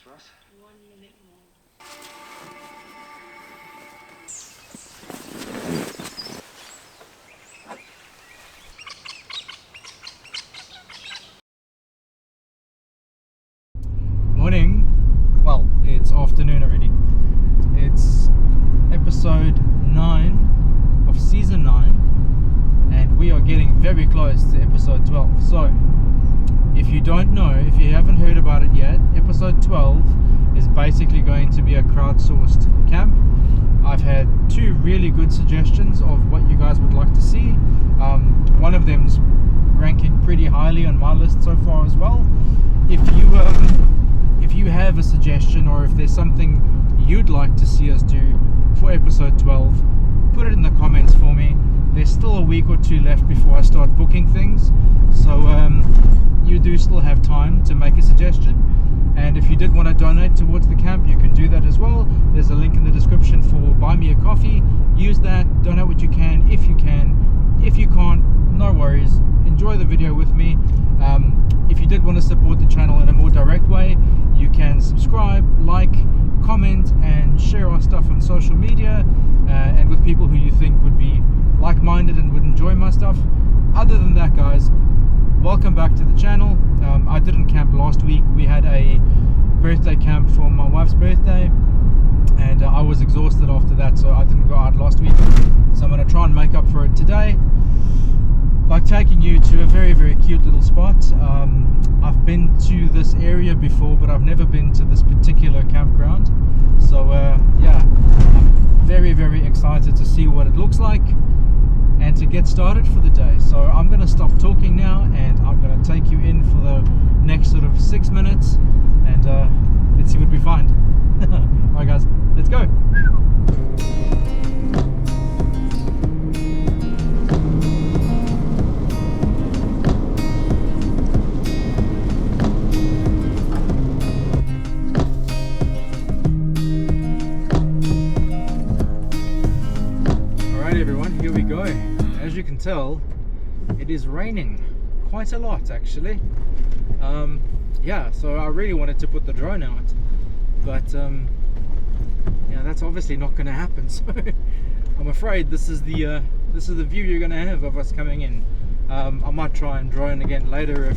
for us? 1 minute more. Morning. Well, it's afternoon already. It's episode 9 of season 9, and we are getting very close to episode 12. So, if you don't know, if you haven't heard about it yet, episode 12 is basically going to be a crowdsourced camp. I've had 2 really good suggestions of what you guys would like to see. One of them's ranking pretty highly on my list so far as well. If you have a suggestion, or if there's something you'd like to see us do for episode 12, put it in the comments for me. There's still a week or 2 left before I start booking things, so you do still have time to make a suggestion. And if you did want to donate towards the camp, you can do that as well. There's a link in the description for Buy Me a Coffee. Use that, donate what you can if you can. If you can't, no worries, enjoy the video with me. If you did want to support the channel in a more direct way, you can subscribe, like, comment, and share our stuff on social media and with people who you think would be like-minded and would enjoy my stuff. Other than that, guys, welcome back to the channel. I didn't camp last week. We had a birthday camp for my wife's birthday, and I was exhausted after that, so I didn't go out last week. So I'm going to try and make up for it today by taking you to a very, very cute little spot. I've been to this area before, but I've never been to this particular campground. So yeah, I'm very, very excited to see what it looks like and to get started for the day. So I'm going to stop talking now, and I'm going to take you in for the next sort of 6 minutes, and let's see what we find. Alright guys, let's go. Everyone, here we go. As you can tell, it is raining quite a lot actually. Yeah, so I really wanted to put the drone out, but yeah, that's obviously not going to happen. So I'm afraid this is the view you're going to have of us coming in. I might try and drone again later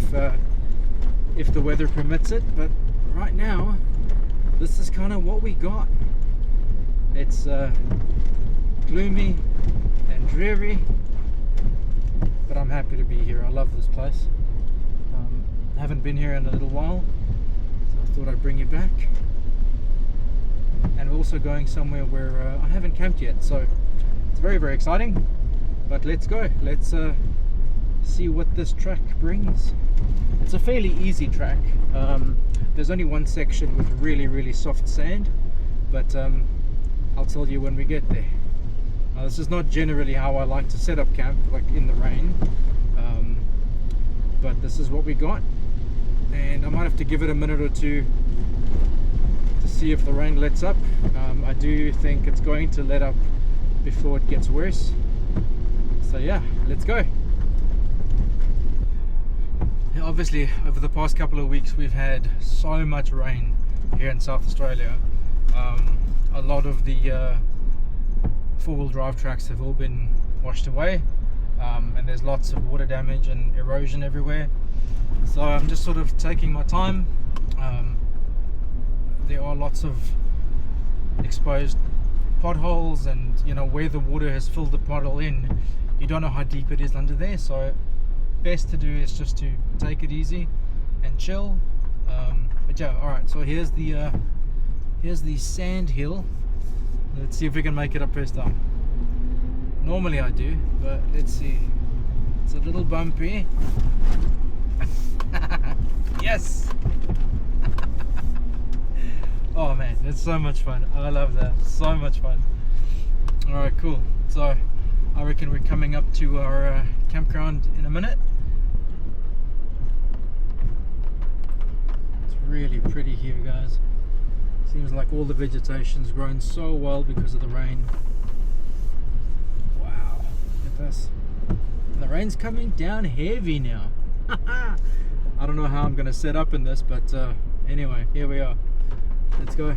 if the weather permits it, but right now this is kind of what we got. It's gloomy and dreary, but I'm happy to be here. I love this place. Haven't been here in a little while, so I thought I'd bring you back. And we're also going somewhere where I haven't camped yet, so it's very, very exciting. But let's go. Let's see what this track brings. It's a fairly easy track. There's only one section with really, really soft sand, but I'll tell you when we get there. This is not generally how I like to set up camp, like in the rain, but this is what we got, and I might have to give it a minute or 2 to see if the rain lets up. I do think it's going to let up before it gets worse, so yeah, let's go. Yeah, obviously over the past couple of weeks we've had so much rain here in South Australia. A lot of the 4-wheel drive tracks have all been washed away, and there's lots of water damage and erosion everywhere. So I'm just sort of taking my time. There are lots of exposed potholes, and you know, where the water has filled the pothole in, you don't know how deep it is under there, so best to do is just to take it easy and chill. But yeah, alright, so here's the sand hill. Let's see if we can make it up first time. Normally I do, but let's see. It's a little bumpy. Yes! Oh man, it's so much fun. I love that. So much fun. Alright, cool. So I reckon we're coming up to our campground in a minute. It's really pretty here, guys. Seems like all the vegetation's grown so well because of the rain. Wow, look at this. And the rain's coming down heavy now. I don't know how I'm going to set up in this, but anyway, here we are. Let's go.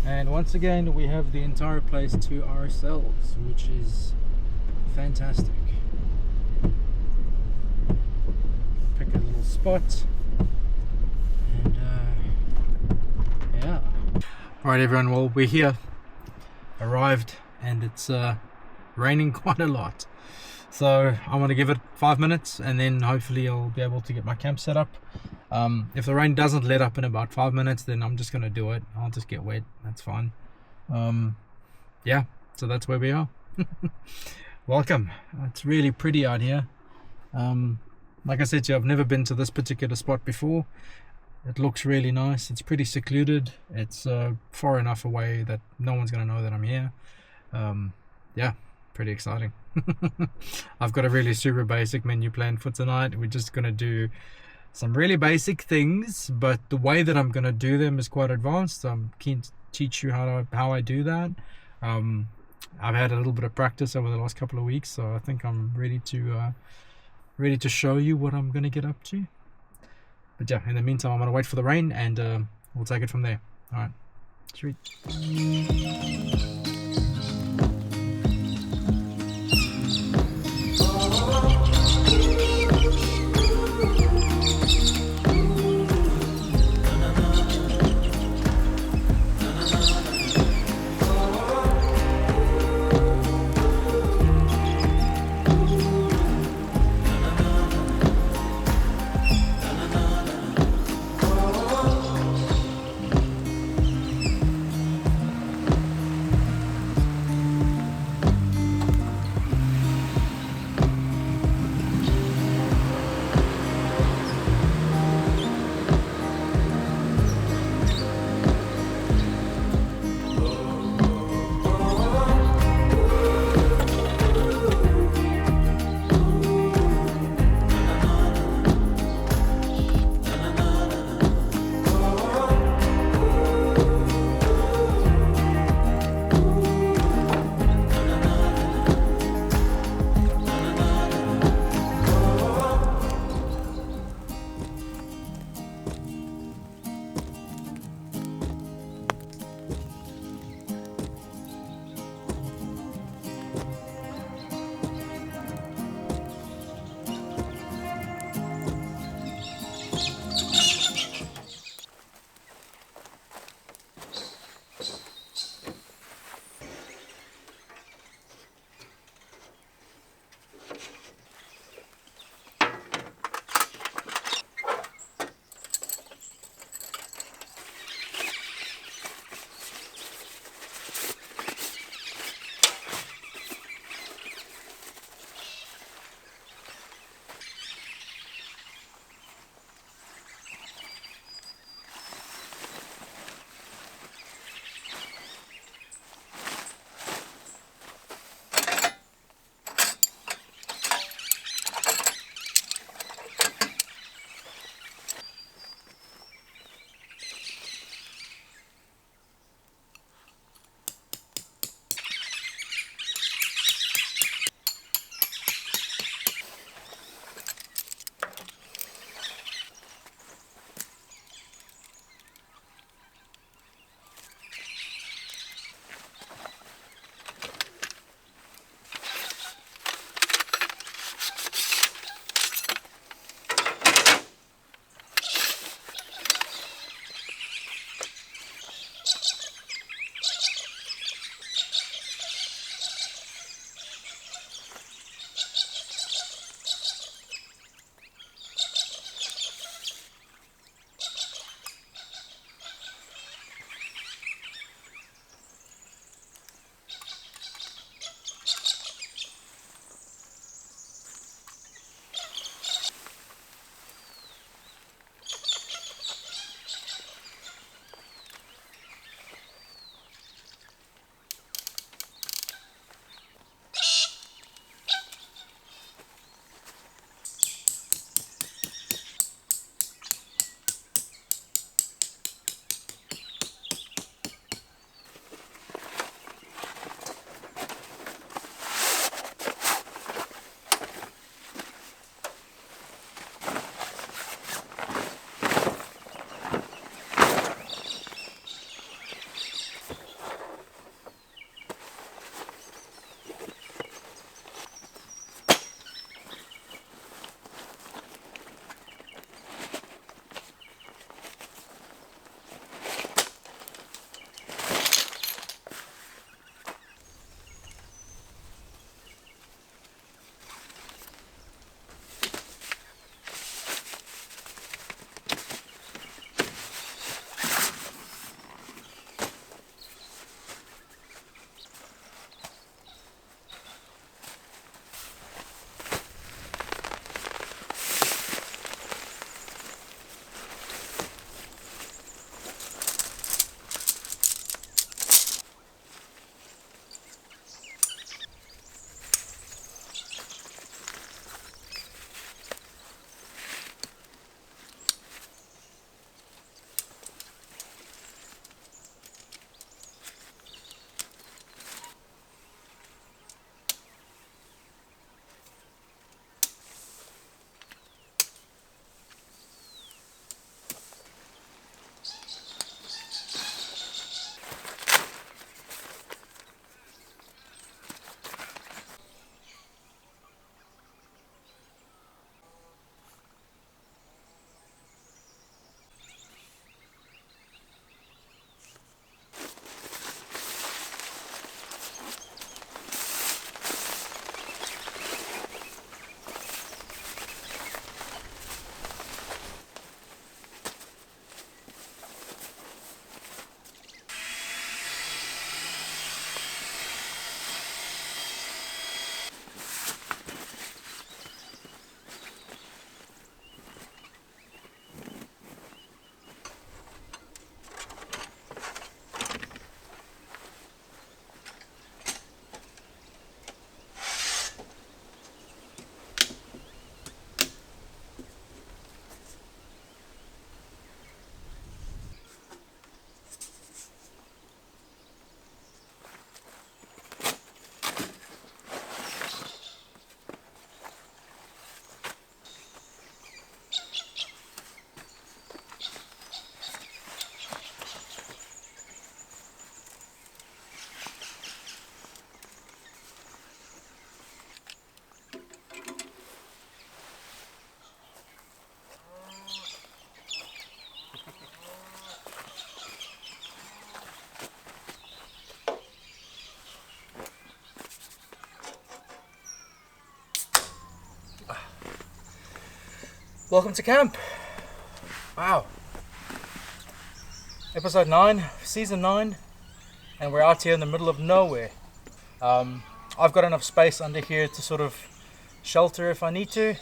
And once again, we have the entire place to ourselves, which is fantastic. Pick a little spot, and yeah. All right, everyone. Well, we're here, arrived, and it's raining quite a lot. So I'm gonna give it 5 minutes, and then hopefully I'll be able to get my camp set up. If the rain doesn't let up in about 5 minutes, then I'm just gonna do it. I'll just get wet. That's fine. Yeah. So that's where we are. Welcome. It's really pretty out here. Like I said to you, I've never been to this particular spot before. It looks really nice. It's pretty secluded. It's far enough away that no one's gonna know that I'm here. Yeah, pretty exciting. I've got a really super basic menu planned for tonight. We're just gonna do some really basic things, but the way that I'm gonna do them is quite advanced. I'm keen to teach you how I do that. I've had a little bit of practice over the last couple of weeks, so I think I'm ready to show you what I'm gonna get up to. But yeah, in the meantime, I'm gonna wait for the rain, and we'll take it from there. All right, sweet. Welcome to camp. Wow. Episode 9, season 9, and we're out here in the middle of nowhere. I've got enough space under here to sort of shelter if I need to.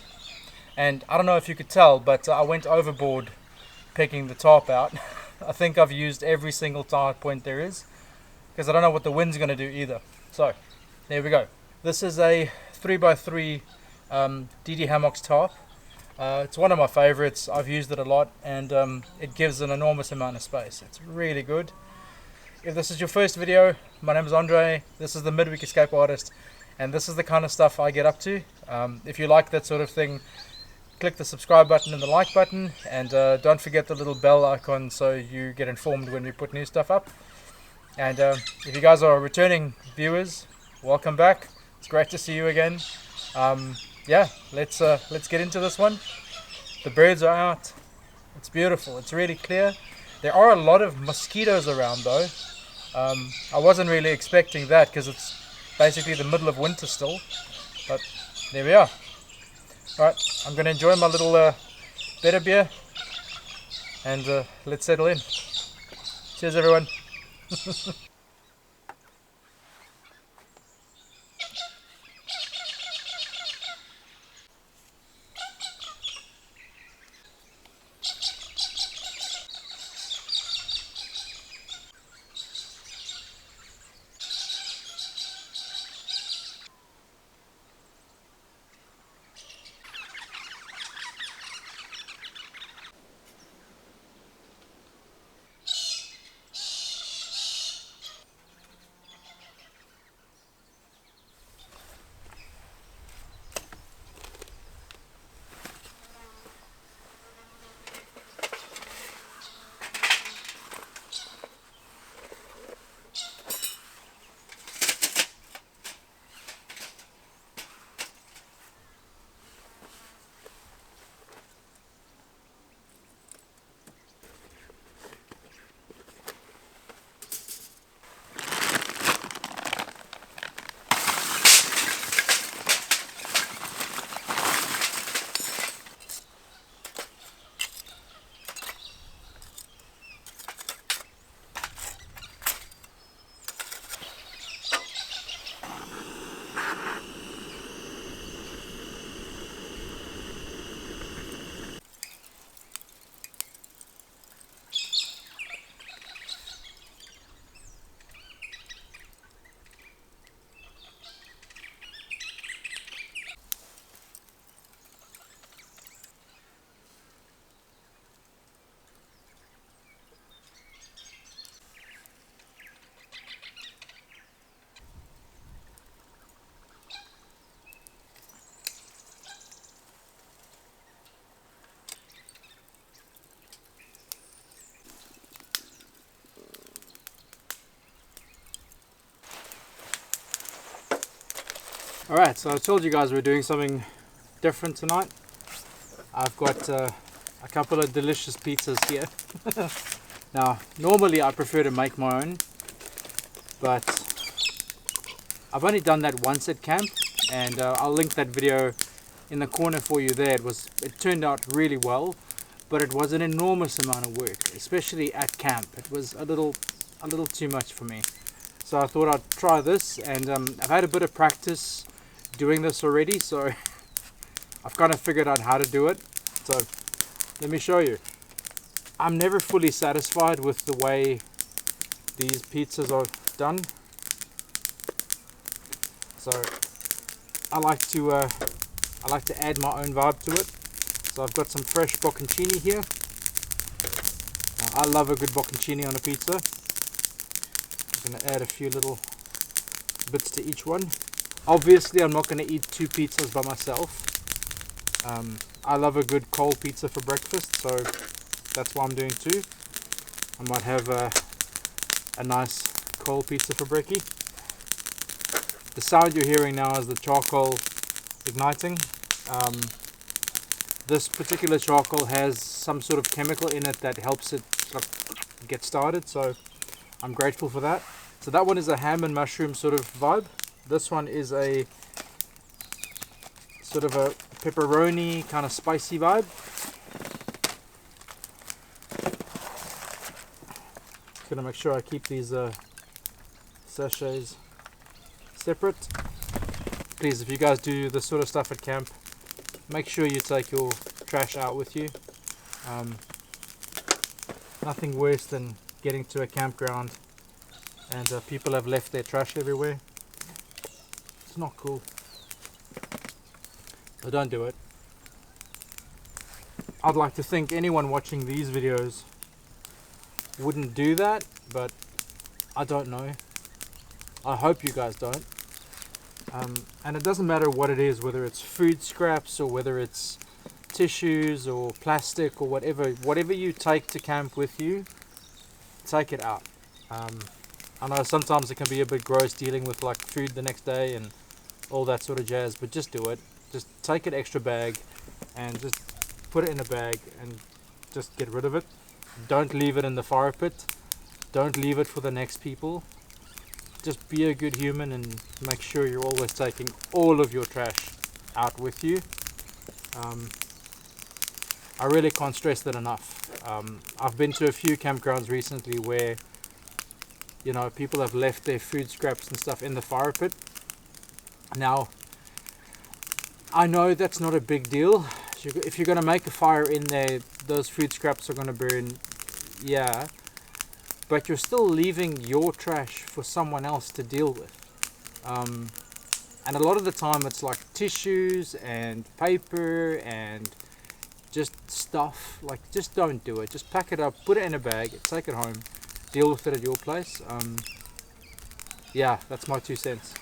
And I don't know if you could tell, but I went overboard picking the tarp out. I think I've used every single tarp point there is, because I don't know what the wind's going to do either. So, there we go. This is a 3x3 DD Hammocks tarp. It's one of my favorites. I've used it a lot, and it gives an enormous amount of space. It's really good. If this is your first video, my name is Andre. This is the Midweek Escape Artist, and this is the kind of stuff I get up to. If you like that sort of thing, click the subscribe button and the like button, and don't forget the little bell icon so you get informed when we put new stuff up. And if you guys are returning viewers, welcome back. It's great to see you again. Yeah, let's get into this one. The birds are out. It's beautiful. It's really clear. There are a lot of mosquitoes around though. I wasn't really expecting that because it's basically the middle of winter still. But there we are. Alright, I'm going to enjoy my little bit of beer. And let's settle in. Cheers everyone. Alright, so I told you guys we're doing something different tonight. I've got a couple of delicious pizzas here. Now, normally I prefer to make my own, but I've only done that once at camp, and I'll link that video in the corner for you there. It turned out really well, but it was an enormous amount of work, especially at camp. It was a little too much for me. So I thought I'd try this, and I've had a bit of practice doing this already, so I've kind of figured out how to do it. So let me show you. I'm never fully satisfied with the way these pizzas are done, so I like to add my own vibe to it. So I've got some fresh bocconcini here. Now, I love a good bocconcini on a pizza. I'm going to add a few little bits to each one. Obviously I'm not going to eat 2 pizzas by myself. I love a good cold pizza for breakfast, so that's why I'm doing 2. I might have a nice cold pizza for brekkie. The sound you're hearing now is the charcoal igniting. This particular charcoal has some sort of chemical in it that helps it get started, so I'm grateful for that. So that one is a ham and mushroom sort of vibe. This one is a sort of a pepperoni kind of spicy vibe. Gonna make sure I keep these sachets separate. Please, if you guys do this sort of stuff at camp, make sure you take your trash out with you. Nothing worse than getting to a campground and people have left their trash everywhere. It's not cool. So don't do it. I'd like to think anyone watching these videos wouldn't do that, but I don't know. I hope you guys don't. And it doesn't matter what it is, whether it's food scraps or whether it's tissues or plastic or whatever you take to camp with you, take it out. I know sometimes it can be a bit gross dealing with like food the next day and all that sort of jazz, but just do it. Just take an extra bag and just put it in a bag and just get rid of it. Don't leave it in the fire pit. Don't leave it for the next people. Just be a good human and make sure you're always taking all of your trash out with you. I really can't stress that enough. I've been to a few campgrounds recently where, you know, people have left their food scraps and stuff in the fire pit. Now, I know that's not a big deal. If you're going to make a fire in there, those food scraps are going to burn, yeah. But you're still leaving your trash for someone else to deal with. And a lot of the time it's like tissues and paper and just stuff. Like, just don't do it. Just pack it up, put it in a bag, take it home, deal with it at your place. Yeah, that's my 2 cents.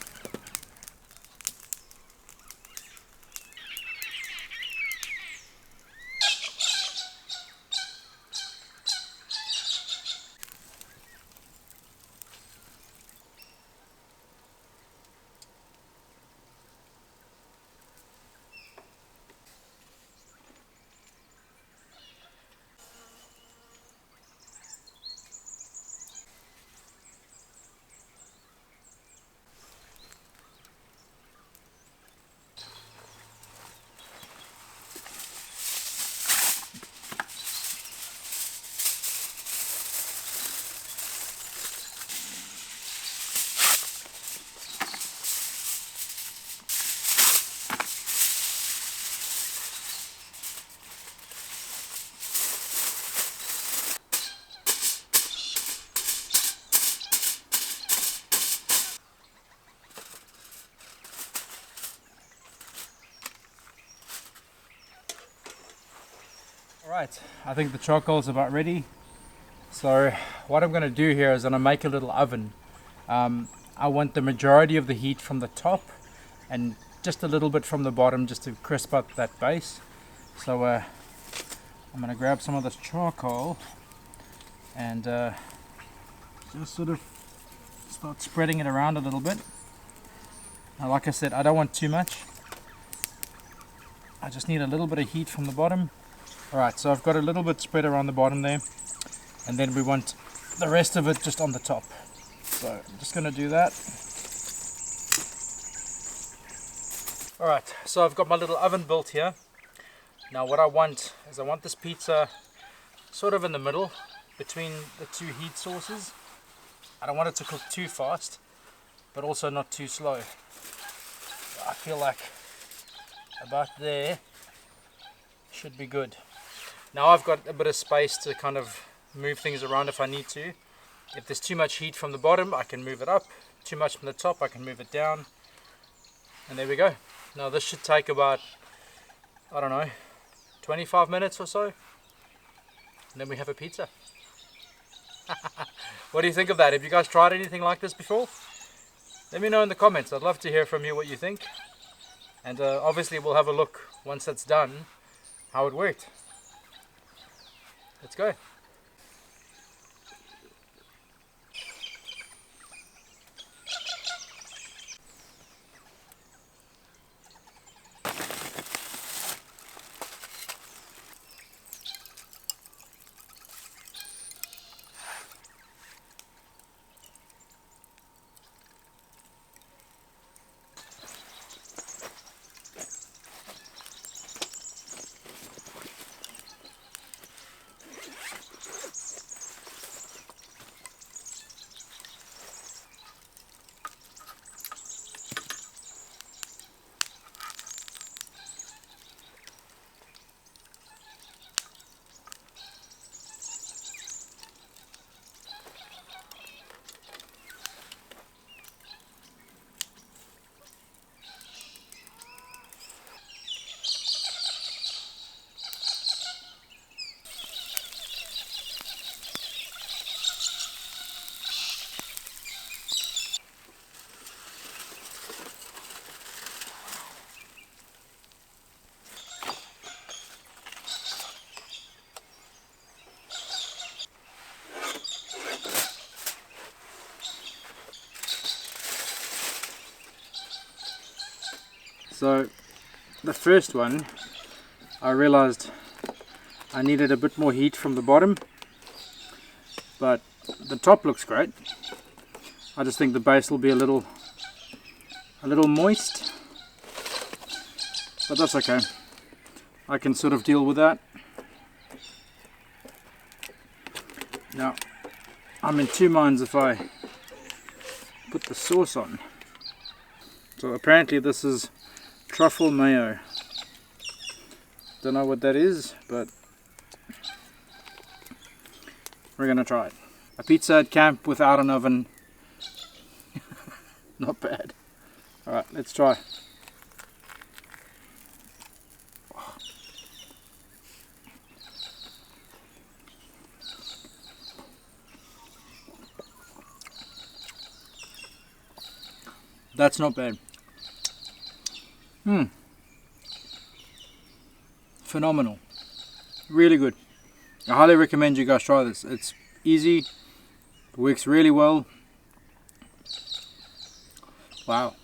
Alright, I think the charcoal is about ready. So what I'm going to do here is I'm going to make a little oven. I want the majority of the heat from the top and just a little bit from the bottom just to crisp up that base. So I'm going to grab some of this charcoal and just sort of start spreading it around a little bit. Now, like I said, I don't want too much. I just need a little bit of heat from the bottom. Alright, so I've got a little bit spread around the bottom there, and then we want the rest of it just on the top. So I'm just going to do that. Alright, so I've got my little oven built here. Now what I want is I want this pizza sort of in the middle between the two heat sources. I don't want it to cook too fast, but also not too slow. I feel like about there should be good. Now I've got a bit of space to kind of move things around if I need to. If there's too much heat from the bottom, I can move it up. Too much from the top, I can move it down. And there we go. Now this should take about, I don't know, 25 minutes or so. And then we have a pizza. What do you think of that? Have you guys tried anything like this before? Let me know in the comments. I'd love to hear from you what you think. And obviously we'll have a look once that's done how it worked. Let's go. So the first one, I realized I needed a bit more heat from the bottom, but the top looks great. I just think the base will be a little moist, but that's okay. I can sort of deal with that. Now, I'm in two minds if I put the sauce on. So apparently this is truffle mayo. Don't know what that is, but we're gonna try it. A pizza at camp without an oven. Not bad. Alright, let's try. That's not bad. Phenomenal. Really good. I highly recommend you guys try this. It's easy. It works really well. Wow.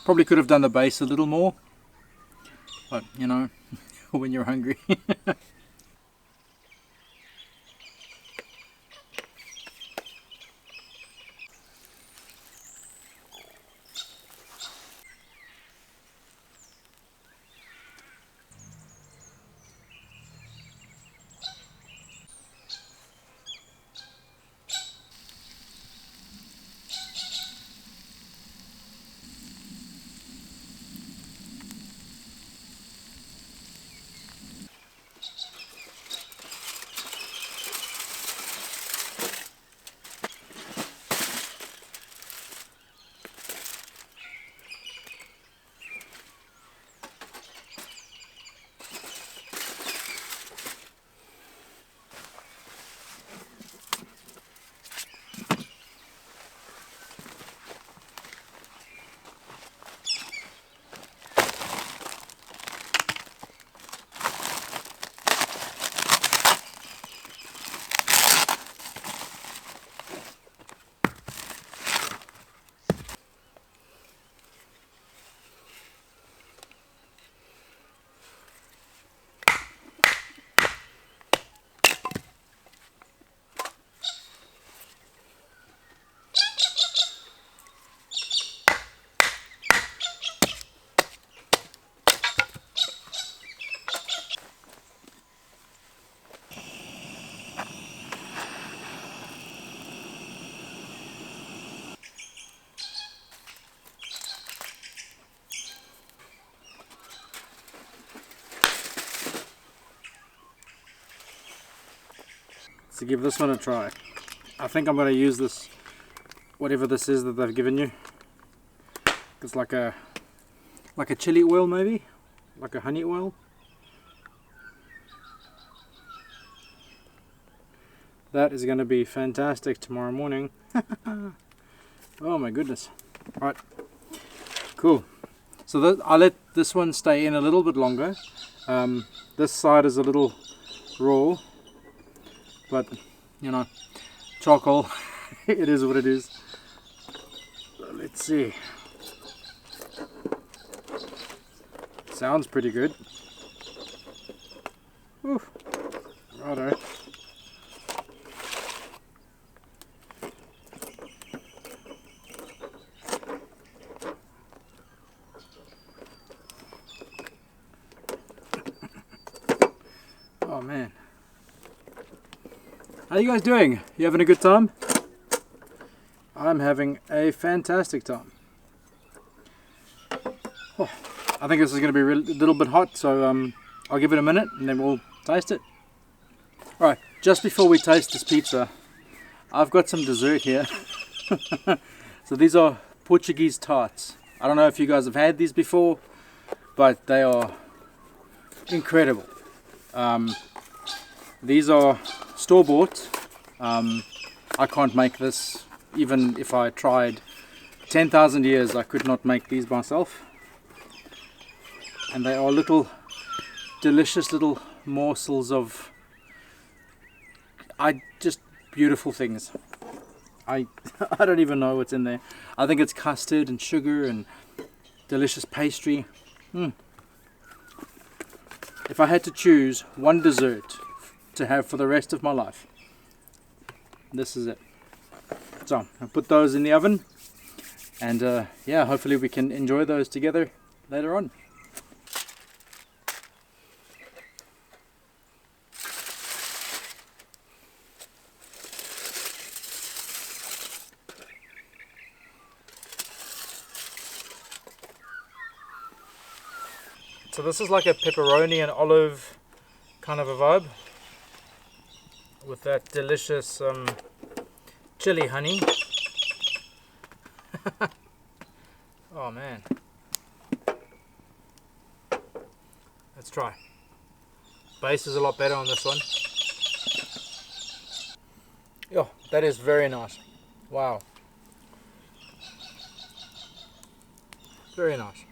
Probably could have done the base a little more, but you know, when you're hungry. So give this one a try. I think I'm going to use this, whatever this is that they've given you. It's like a chili oil, maybe, like a honey oil. That is going to be fantastic tomorrow morning. Oh my goodness. Alright, cool. So I'll let this one stay in a little bit longer. This side is a little raw, but you know, charcoal. It is what it is. So let's see. Sounds pretty good. Oof. Righto. Oh man. How you guys doing? You having a good time? I'm having a fantastic time. Oh, I think this is going to be a little bit hot, so I'll give it a minute and then we'll taste it. Alright, just before we taste this pizza, I've got some dessert here. So these are Portuguese tarts. I don't know if you guys have had these before, but they are incredible. These are store-bought. I can't make this. Even if I tried 10,000 years, I could not make these myself. And they are little delicious little morsels of just beautiful things. I don't even know what's in there. I think it's custard and sugar and delicious pastry. If I had to choose one dessert to have for the rest of my life, this is it. So I'll put those in the oven, and yeah, hopefully we can enjoy those together later on. So this is like a pepperoni and olive kind of a vibe with that delicious chili honey. Oh man. Let's try. Base is a lot better on this one. Oh, that is very nice. Wow. Very nice.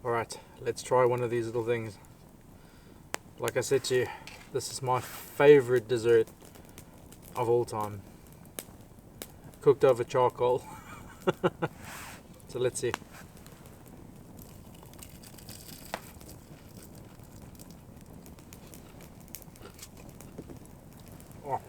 Alright, let's try one of these little things. Like I said to you, this is my favorite dessert of all time. Cooked over charcoal. So let's see. Oh.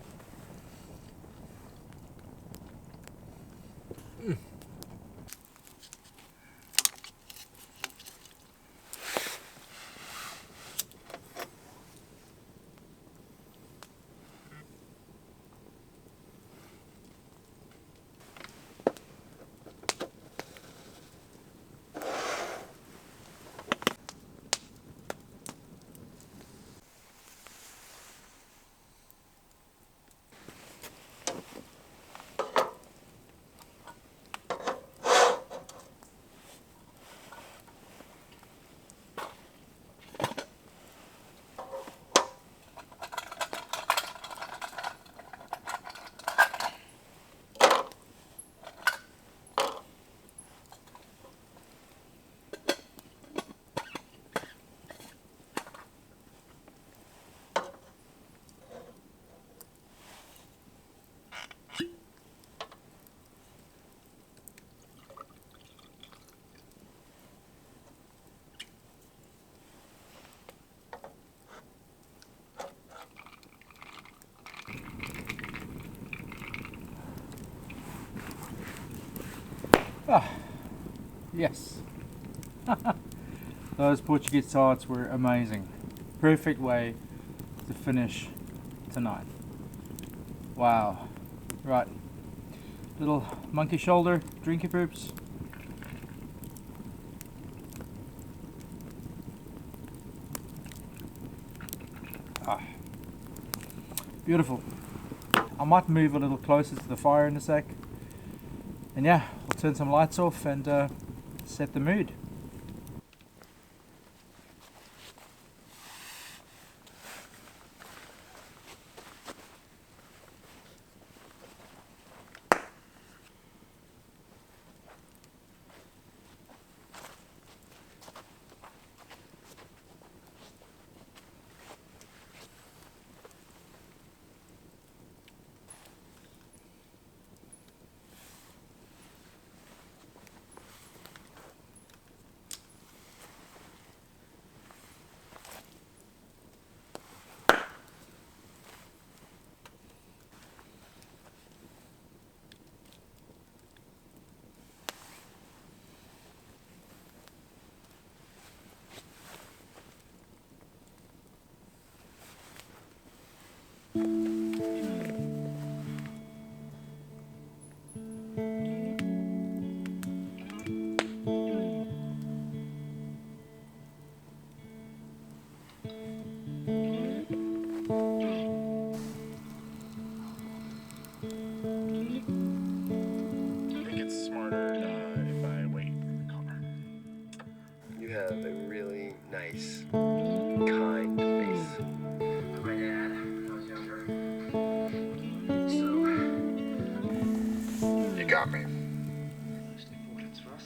Ah, yes. Those Portuguese tarts were amazing. Perfect way to finish tonight. Wow. Right. Little monkey shoulder, drinky poops. Ah. Beautiful. I might move a little closer to the fire in a sec. And yeah, we'll turn some lights off and set the mood. have a really nice, kind face. My dad, when I was younger. So, you got me. Most importance for us.